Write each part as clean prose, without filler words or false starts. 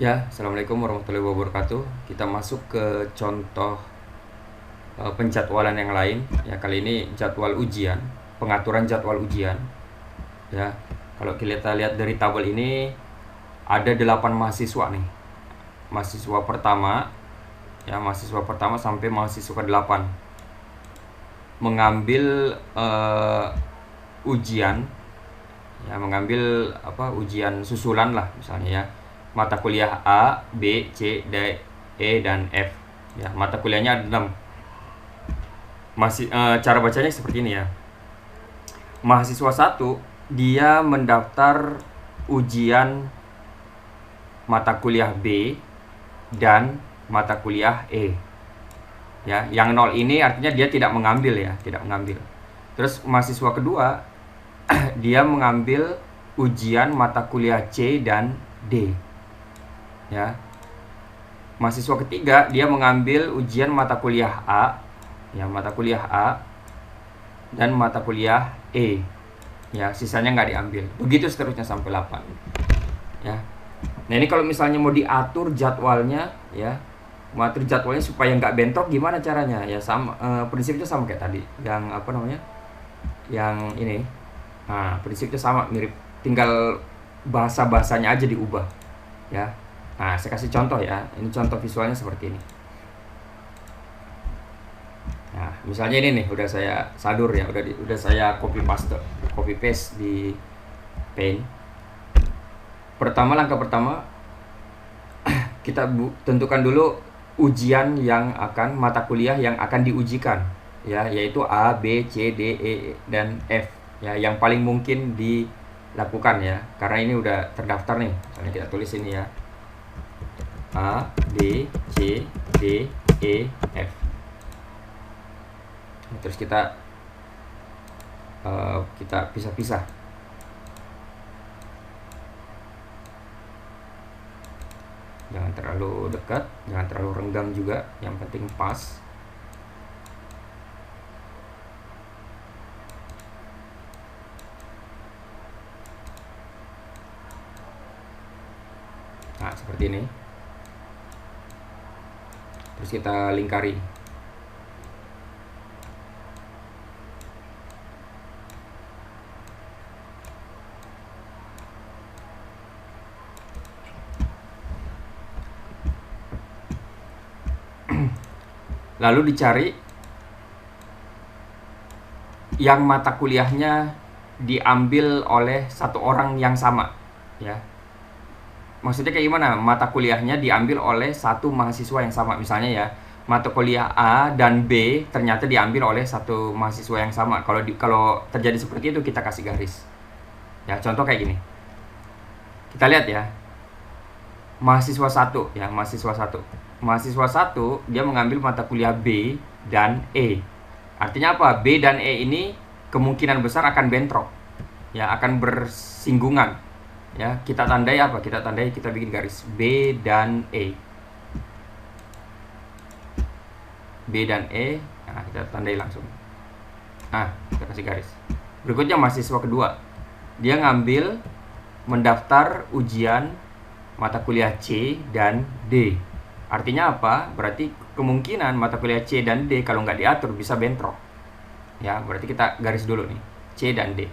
Ya, Assalamualaikum warahmatullahi wabarakatuh. Kita masuk ke contoh penjadwalan yang lain. Ya, kali ini jadwal ujian, pengaturan jadwal ujian. Ya, kalau kita lihat dari tabel ini ada 8 mahasiswa nih. Mahasiswa pertama, ya mahasiswa pertama sampai mahasiswa ke-8 mengambil ujian, ya mengambil ujian susulan lah misalnya ya, mata kuliah A, B, C, D, E dan F. Ya, mata kuliahnya ada 6. Cara bacanya seperti ini ya. Mahasiswa 1 dia mendaftar ujian mata kuliah B dan mata kuliah E. Ya, yang 0 ini artinya dia tidak mengambil ya, tidak mengambil. Terus mahasiswa kedua dia mengambil ujian mata kuliah C dan D. Ya. Mahasiswa ketiga dia mengambil ujian mata kuliah A, ya mata kuliah A dan mata kuliah E. Ya, sisanya nggak diambil. Begitu seterusnya sampai 8. Ya. Nah, ini kalau misalnya mau diatur jadwalnya ya, mengatur jadwalnya supaya nggak bentrok gimana caranya? Ya sama, prinsipnya sama kayak tadi. Yang Yang ini. Nah, prinsipnya sama, mirip, tinggal bahasanya aja diubah ya. Nah, saya kasih contoh ya. Ini contoh visualnya seperti ini. Nah, misalnya ini nih udah saya sadur ya, udah saya copy paste di Paint. Langkah pertama kita tentukan dulu ujian yang akan, mata kuliah yang akan diujikan ya, yaitu A, B, C, D, E dan F ya, yang paling mungkin dilakukan ya, karena ini udah terdaftar nih. Misalnya kita tulis ini ya, A, B, C, D, E, F. Terus kita pisah-pisah. Jangan terlalu dekat, jangan terlalu renggang juga, yang penting pas. Nah, seperti ini. Terus kita lingkari. Lalu dicari yang mata kuliahnya diambil oleh satu orang yang sama ya. Maksudnya kayak gimana? Mata kuliahnya diambil oleh satu mahasiswa yang sama. Misalnya ya, mata kuliah A dan B ternyata diambil oleh satu mahasiswa yang sama. Kalau terjadi seperti itu kita kasih garis. Ya, contoh kayak gini. Kita lihat ya. Mahasiswa 1 ya, mahasiswa 1. Mahasiswa 1 dia mengambil mata kuliah B dan E. Artinya apa? B dan E ini kemungkinan besar akan bentrok. Ya, akan bersinggungan. Ya, kita tandai apa? Kita bikin garis B dan E. B dan E, nah kita tandai langsung. Nah, kita kasih garis. Berikutnya mahasiswa kedua. Dia mendaftar ujian mata kuliah C dan D. Artinya apa? Berarti kemungkinan mata kuliah C dan D kalau nggak diatur bisa bentrok. Ya, berarti kita garis dulu nih, C dan D.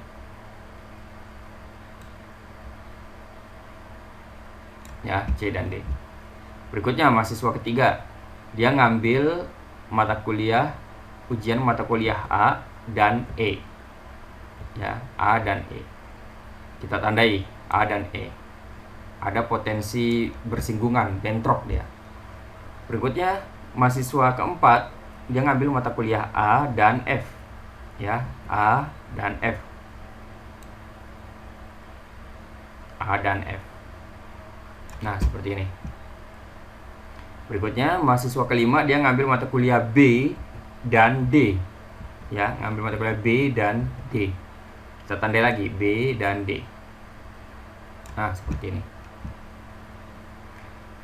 Ya, C dan D. Berikutnya mahasiswa ketiga. Dia ngambil ujian mata kuliah A dan E. Ya, A dan E. Kita tandai A dan E. Ada potensi bersinggungan, bentrok dia. Berikutnya mahasiswa keempat, dia ngambil mata kuliah A dan F. Ya, A dan F. A dan F. Nah, seperti ini. Berikutnya mahasiswa kelima, dia ngambil mata kuliah B dan D. Ya, ngambil mata kuliah B dan D. Kita tandai lagi B dan D. Nah, seperti ini.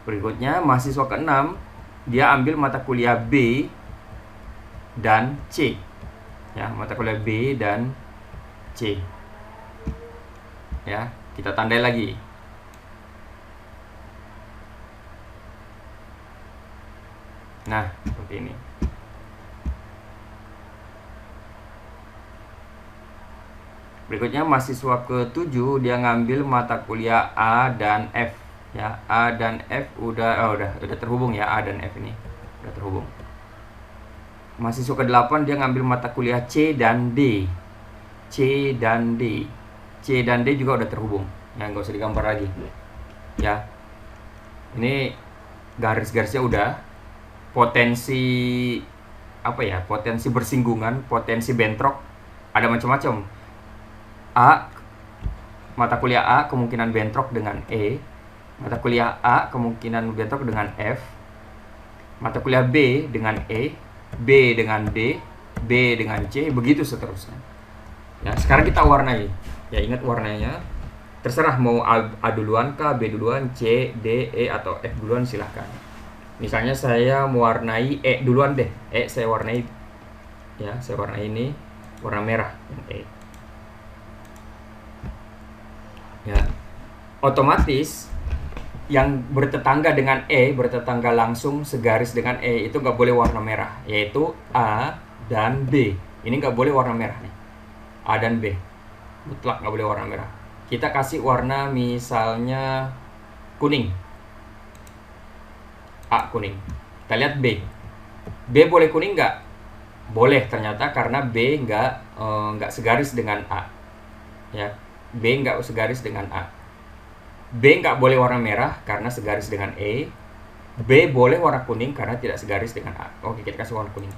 Berikutnya mahasiswa keenam, dia ambil mata kuliah B dan C. Ya, mata kuliah B dan C. Ya, kita tandai lagi. Nah, seperti ini. Berikutnya mahasiswa ke-7 dia ngambil mata kuliah A dan F ya. A dan F udah terhubung ya, A dan F ini udah terhubung. Mahasiswa ke-8 dia ngambil mata kuliah C dan D. C dan D. C dan D juga udah terhubung. Ya, nggak usah digambar lagi. Ya. Ini garis-garisnya udah. Potensi apa ya? Potensi bersinggungan, potensi bentrok ada macam-macam. A, mata kuliah A kemungkinan bentrok dengan E, mata kuliah A kemungkinan bentrok dengan F, mata kuliah B dengan E, B dengan D, B dengan C, begitu seterusnya. Ya, sekarang kita warnai. Ya, ingat warnanya. Terserah mau A duluan kah, B duluan, C, D, E atau F duluan, silahkan. Misalnya saya mewarnai E duluan deh. E saya warnai, ya, saya warnai ini warna merah E. Ya, otomatis yang bertetangga dengan E, bertetangga langsung segaris dengan E itu nggak boleh warna merah, yaitu A dan B. Ini nggak boleh warna merah nih, A dan B, mutlak nggak boleh warna merah. Kita kasih warna misalnya kuning, A kuning. Kita lihat B, B boleh kuning nggak? Boleh ternyata, karena B nggak segaris dengan A, ya. B nggak segaris dengan A. B nggak boleh warna merah karena segaris dengan E. B boleh warna kuning karena tidak segaris dengan A. Oke, kita kasih warna kuning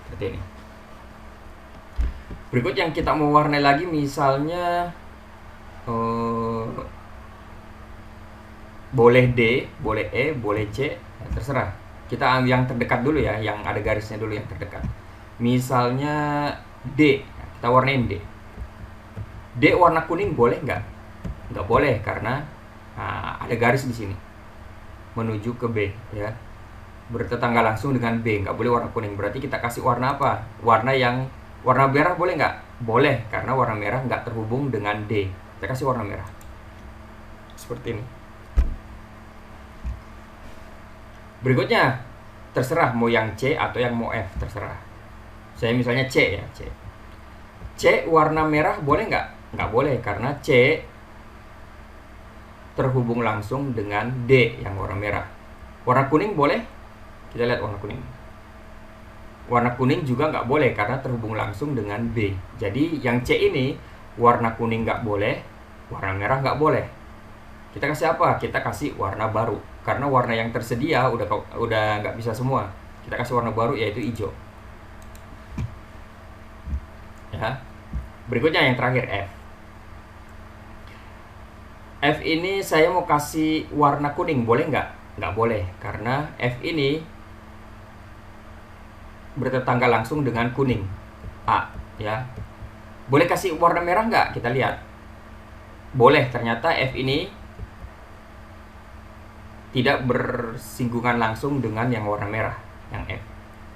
seperti ini. Berikut yang kita mau warnai lagi misalnya boleh D, boleh E, boleh C, ya, terserah. Kita ambil yang terdekat dulu ya, yang ada garisnya dulu yang terdekat. Misalnya D, kita warnain D. D warna kuning boleh nggak? Nggak boleh karena ada garis di sini menuju ke B, ya, bertetangga langsung dengan B, nggak boleh warna kuning. Berarti kita kasih warna apa? Warna merah boleh nggak? Boleh karena warna merah nggak terhubung dengan D. Kita kasih warna merah seperti ini. Berikutnya terserah mau yang C atau yang mau F, terserah. Saya misalnya C ya, C. C warna merah boleh nggak? Nggak boleh karena C terhubung langsung dengan D yang warna merah. Warna kuning boleh? Kita lihat warna kuning. Warna kuning juga nggak boleh karena terhubung langsung dengan B. Jadi yang C ini warna kuning nggak boleh, warna merah nggak boleh. Kita kasih apa? Kita kasih warna baru karena warna yang tersedia udah nggak bisa semua. Kita kasih warna baru yaitu hijau. Ya. Berikutnya yang terakhir F. F ini saya mau kasih warna kuning, boleh nggak? Nggak boleh, karena F ini bertetangga langsung dengan kuning, A, ya. Boleh kasih warna merah nggak? Kita lihat. Boleh, ternyata F ini tidak bersinggungan langsung dengan yang warna merah, yang F.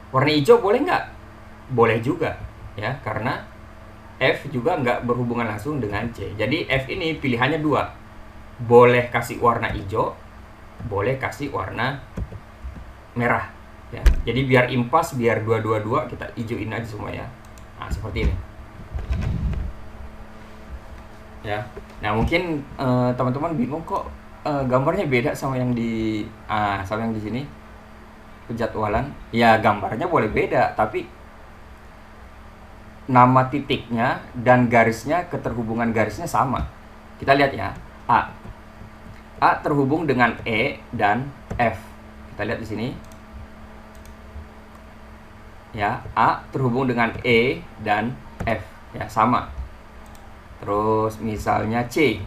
Warna hijau boleh nggak? Boleh juga, ya, karena F juga nggak berhubungan langsung dengan C. Jadi F ini pilihannya dua. Boleh kasih warna hijau, boleh kasih warna merah, ya. Jadi biar impas, biar dua kita hijauin aja semua ya. Nah, seperti ini. Ya. Nah, mungkin teman-teman bingung kok gambarnya beda sama yang di sini. Penjadwalan. Ya, gambarnya boleh beda, tapi nama titiknya dan garisnya, keterhubungan garisnya sama. Kita lihat ya. A terhubung dengan E dan F. Kita lihat di sini. Ya, A terhubung dengan E dan F. Ya, sama. Terus misalnya C.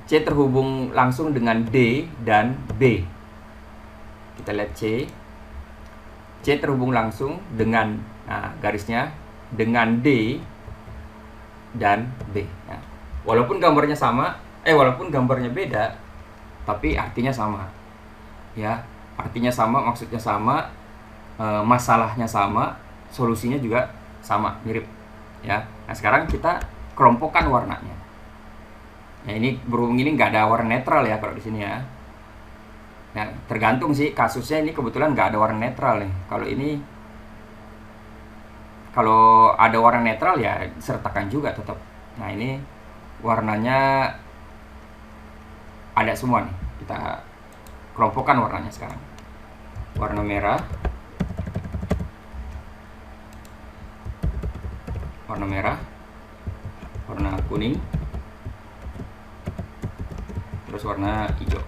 C terhubung langsung dengan D dan B. Kita lihat C. C terhubung langsung dengan garisnya dengan D dan B. Ya. Walaupun gambarnya sama, walaupun gambarnya beda, tapi artinya sama, ya, artinya sama, maksudnya sama, masalahnya sama, solusinya juga sama, mirip, ya. Nah, sekarang kita kelompokkan warnanya. Nah, ini berhubung ini nggak ada warna netral ya kalau di sini ya. Nah, tergantung sih kasusnya, ini kebetulan nggak ada warna netral nih. Kalau ini, kalau ada warna netral ya sertakan juga tetap. Nah, ini warnanya ada semua nih. Kita kelompokkan warnanya sekarang. Warna merah, warna merah, warna kuning, terus warna hijau.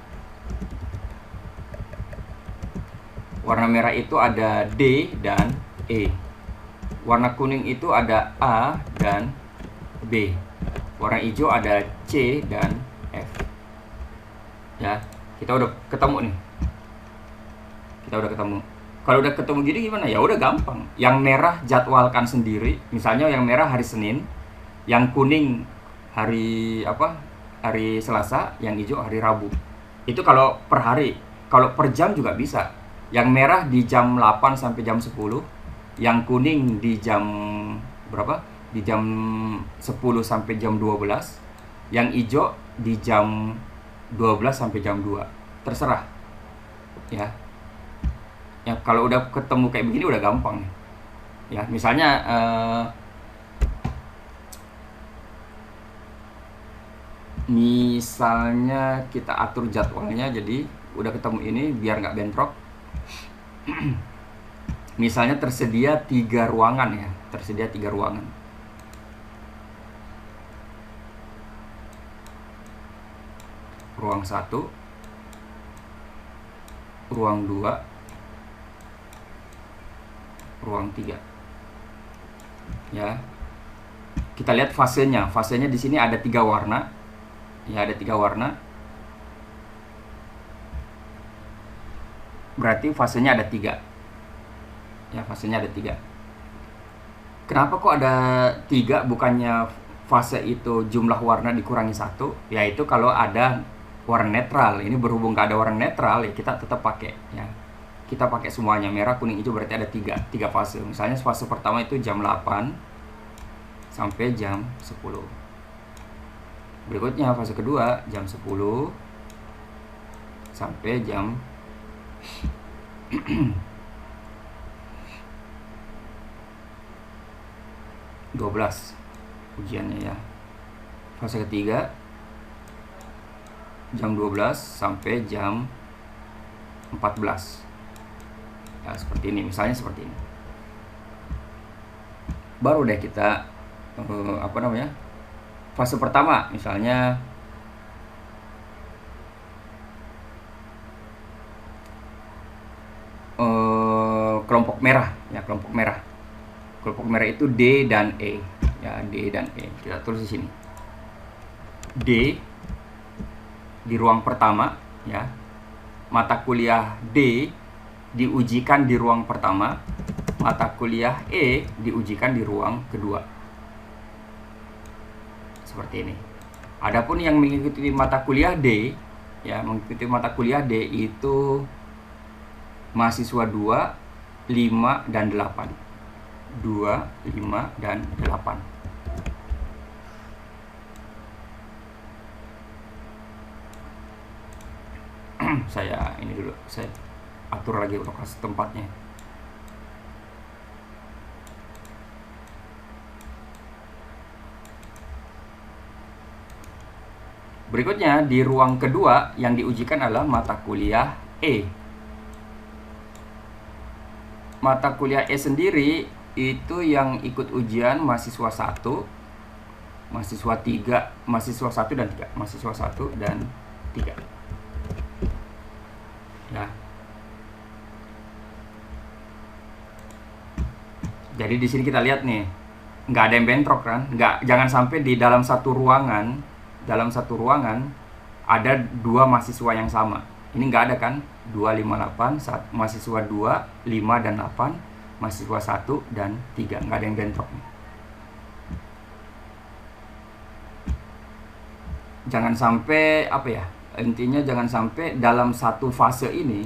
Warna merah itu ada D dan E. Warna kuning itu ada A dan B. Warna hijau ada C dan F. Ya, kita udah ketemu nih. Kita udah ketemu. Kalau udah ketemu gini gimana? Ya udah gampang. Yang merah jadwalkan sendiri. Misalnya yang merah hari Senin, yang kuning hari apa? Hari Selasa, yang hijau hari Rabu. Itu kalau per hari. Kalau per jam juga bisa. Yang merah di jam 8 sampai jam 10, yang kuning di jam berapa? Di jam 10 sampai jam 12, yang hijau di jam 12 sampai jam 2. Terserah. Ya. Ya kalau udah ketemu kayak begini udah gampang. Ya, misalnya misalnya kita atur jadwalnya, jadi udah ketemu ini biar nggak bentrok. Misalnya tersedia 3 ruangan ya, tersedia 3 ruangan. Ruang 1, ruang 2, ruang 3. Ya. Kita lihat fasenya. Fasenya di sini ada 3 warna. Ya, ada 3 warna. Berarti fasenya ada 3. Ya, fasenya ada 3. Kenapa kok ada 3 bukannya fase itu jumlah warna dikurangi 1? Yaitu kalau ada warna netral. Ini berhubung gak ada warna netral ya kita tetap pakai ya. Kita pakai semuanya merah, kuning, hijau, berarti ada 3 fase. Misalnya fase pertama itu jam 8 sampai jam 10. Berikutnya fase kedua jam 10 sampai jam 12 ujiannya ya. Fase ketiga jam 12 sampai jam 14. Ya, seperti ini, misalnya seperti ini. Baru deh kita fase pertama misalnya kelompok merah ya, kelompok merah. Kelompok merah itu D dan E. Ya, D dan E. Kita tulis di sini. D di ruang pertama ya. Mata kuliah D diujikan di ruang pertama. Mata kuliah E diujikan di ruang kedua. Seperti ini. Adapun yang mengikuti mata kuliah D ya, mengikuti mata kuliah D itu mahasiswa 2, 5 dan 8. 2, 5 dan 8. Saya ini dulu, saya atur lagi lokasi tempatnya. Berikutnya di ruang kedua yang diujikan adalah mata kuliah E. Mata kuliah E sendiri itu yang ikut ujian mahasiswa 1, mahasiswa 3, mahasiswa 1 dan 3, mahasiswa 1 dan 3. Ya. Jadi di sini kita lihat nih, nggak ada yang bentrok kan? Jangan sampai di dalam satu ruangan ada 2 mahasiswa yang sama. Ini nggak ada kan? 2, 5, 8, mahasiswa 2, 5 dan 8, mahasiswa 1 dan 3. Nggak ada yang bentrok nih. Jangan sampai intinya jangan sampai dalam satu fase ini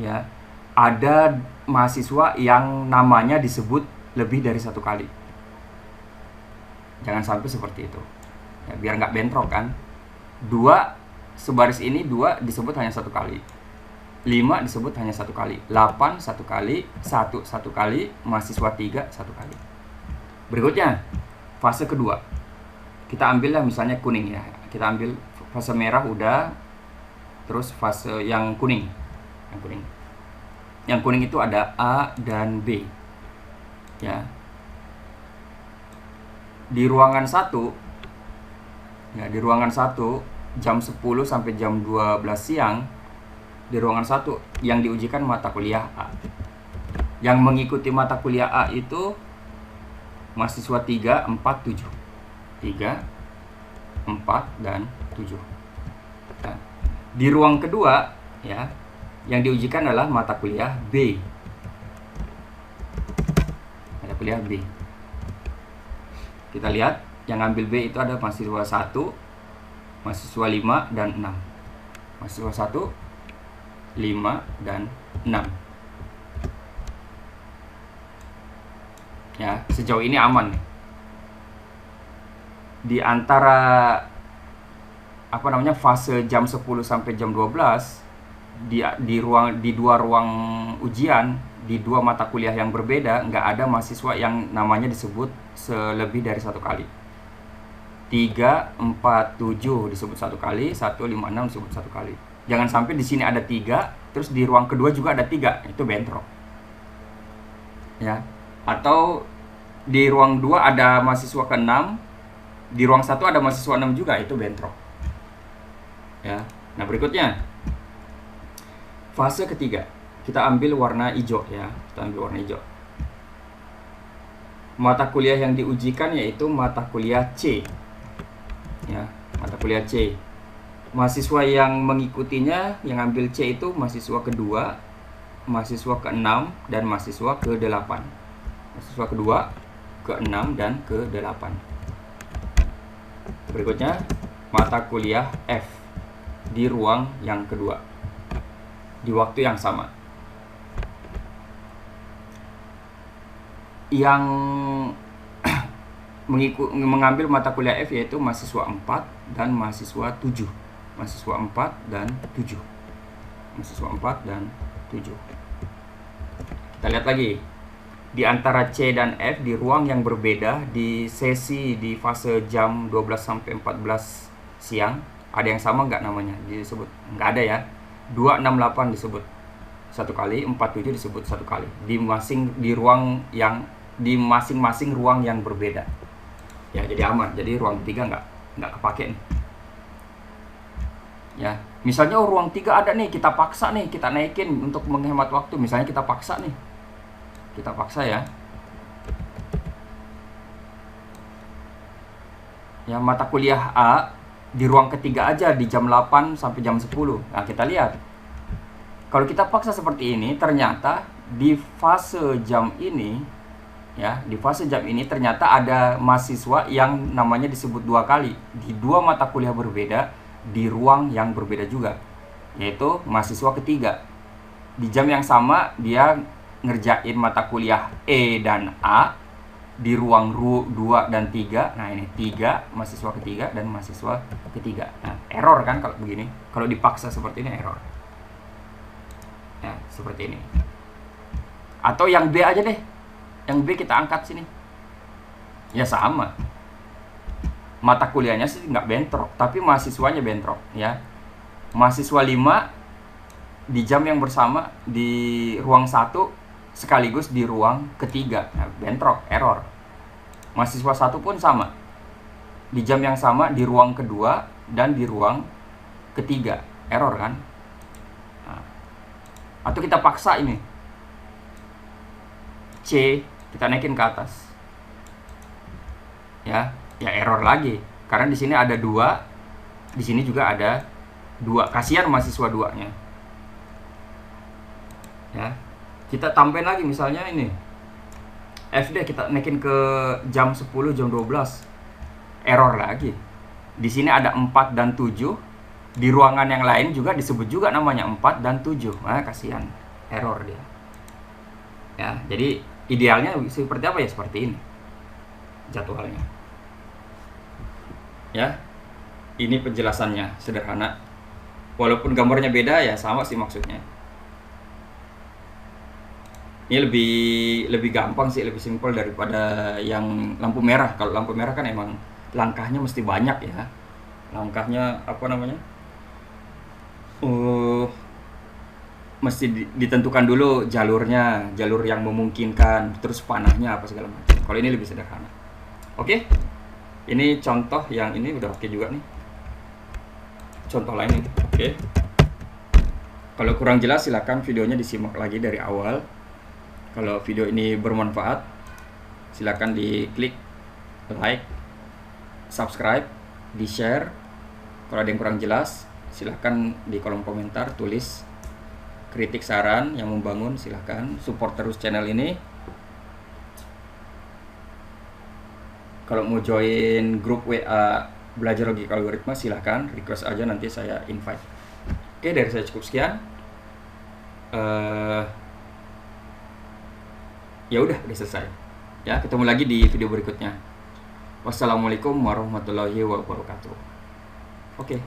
ya ada mahasiswa yang namanya disebut lebih dari 1 kali. Jangan sampai seperti itu ya, biar nggak bentrok kan 2 sebaris ini 2 disebut hanya 1 kali. 5 disebut hanya 1 kali. 8 1 kali, 1 1 kali, mahasiswa 3 1 kali. Berikutnya, fase kedua. Kita ambillah misalnya kuning ya. Kita ambil fase merah udah, terus fase yang kuning. Yang kuning itu ada A dan B. Ya. Di ruangan 1 ya, di ruangan 1 jam 10 sampai jam 12 siang, di ruangan 1 yang diujikan mata kuliah A. Yang mengikuti mata kuliah A itu mahasiswa 3, 4, 7. 3, 4, dan 7. Nah, di ruang kedua ya, yang diujikan adalah mata kuliah B. Mata kuliah B. Kita lihat yang ambil B itu ada mahasiswa 1, mahasiswa 5 dan 6. Mahasiswa 1, 5 dan 6. Ya, sejauh ini aman. Di antara fase jam 10 sampai jam 12 di dua ruang ujian, di 2 mata kuliah yang berbeda, nggak ada mahasiswa yang namanya disebut selebih dari 1 kali. 3, 4, 7 disebut 1 kali, 1, 5, 6 disebut 1 kali. Jangan sampai di sini ada 3, terus di ruang kedua juga ada 3, itu bentrok. Ya. Atau di ruang 2 ada mahasiswa ke-6, di ruang 1 ada mahasiswa 6 juga, itu bentrok. Ya. Nah, berikutnya fase ketiga. Kita ambil warna hijau ya. Kita ambil warna hijau. Mata kuliah yang diujikan yaitu mata kuliah C. Ya, mata kuliah C. Mahasiswa yang mengikutinya yang ambil C itu mahasiswa kedua, mahasiswa ke-6 dan mahasiswa ke-8. Mahasiswa kedua, ke-6 dan ke-8. Berikutnya mata kuliah F di ruang yang kedua, di waktu yang sama. Yang mengambil mata kuliah F yaitu mahasiswa 4 dan mahasiswa 7. Mahasiswa 4 dan 7. Mahasiswa 4 dan 7. Kita lihat lagi. Di antara C dan F di ruang yang berbeda, di sesi di fase jam 12 sampai 14 siang, ada yang sama nggak namanya? Disebut nggak ada ya. 268 disebut 1 kali, 47 disebut 1 kali. Di masing-masing ruang yang berbeda. Ya, jadi aman. Jadi ruang 3 nggak kepake nih. Ya, misalnya ruang 3 ada nih, kita paksa nih, kita naikin untuk menghemat waktu. Misalnya kita paksa nih. Kita paksa ya. Ya, mata kuliah A di ruang ketiga aja di jam 8 sampai jam 10. Nah, kita lihat. Kalau kita paksa seperti ini, ternyata di fase jam ini ya, di fase jam ini ternyata ada mahasiswa yang namanya disebut 2 kali di 2 mata kuliah berbeda di ruang yang berbeda juga, yaitu mahasiswa ketiga. Di jam yang sama dia ngerjain mata kuliah E dan A di ruang 2 dan 3. Nah, ini 3 mahasiswa ketiga dan mahasiswa ketiga. Nah, error kan kalau begini. Kalau dipaksa seperti ini error. Ya, seperti ini. Atau yang B aja deh. Yang B kita angkat sini. Ya sama. Mata kuliahnya sih nggak bentrok, tapi mahasiswanya bentrok ya. Mahasiswa 5 di jam yang bersama di ruang 1 sekaligus di ruang ketiga. Nah, bentrok, error. Mahasiswa 1 pun sama. Di jam yang sama di ruang kedua dan di ruang ketiga. Error kan? Nah. Atau kita paksa ini. C kita naikin ke atas. Ya error lagi. Karena di sini ada 2, di sini juga ada 2. Kasihan mahasiswa 2-nya. Ya. Kita tambahin lagi misalnya ini. FD kita naikin ke jam 10, jam 12. Error lagi. Di sini ada 4 dan 7. Di ruangan yang lain juga disebut juga namanya 4 dan 7. Nah, kasihan. Error dia. Ya, jadi idealnya seperti apa ya? Seperti ini jadwalnya. Ya. Ini penjelasannya sederhana. Walaupun gambarnya beda ya sama sih maksudnya. Ini lebih gampang sih, lebih simpel daripada yang lampu merah. Kalau lampu merah kan emang langkahnya mesti banyak ya. Langkahnya apa namanya? Mesti ditentukan dulu jalurnya, jalur yang memungkinkan, terus panahnya apa segala macam. Kalau ini lebih sederhana. Oke. Ini contoh yang ini udah oke juga nih. Contoh lain ini. Oke. Kalau kurang jelas silakan videonya disimak lagi dari awal. Kalau video ini bermanfaat, silakan diklik like, subscribe, di-share. Kalau ada yang kurang jelas, silakan di kolom komentar tulis kritik saran yang membangun, silakan support terus channel ini. Kalau mau join grup WA belajar logika algoritma, silahkan request aja, nanti saya invite. Oke, dari saya cukup sekian. Ya udah selesai. Ya, ketemu lagi di video berikutnya. Wassalamualaikum warahmatullahi wabarakatuh. Oke.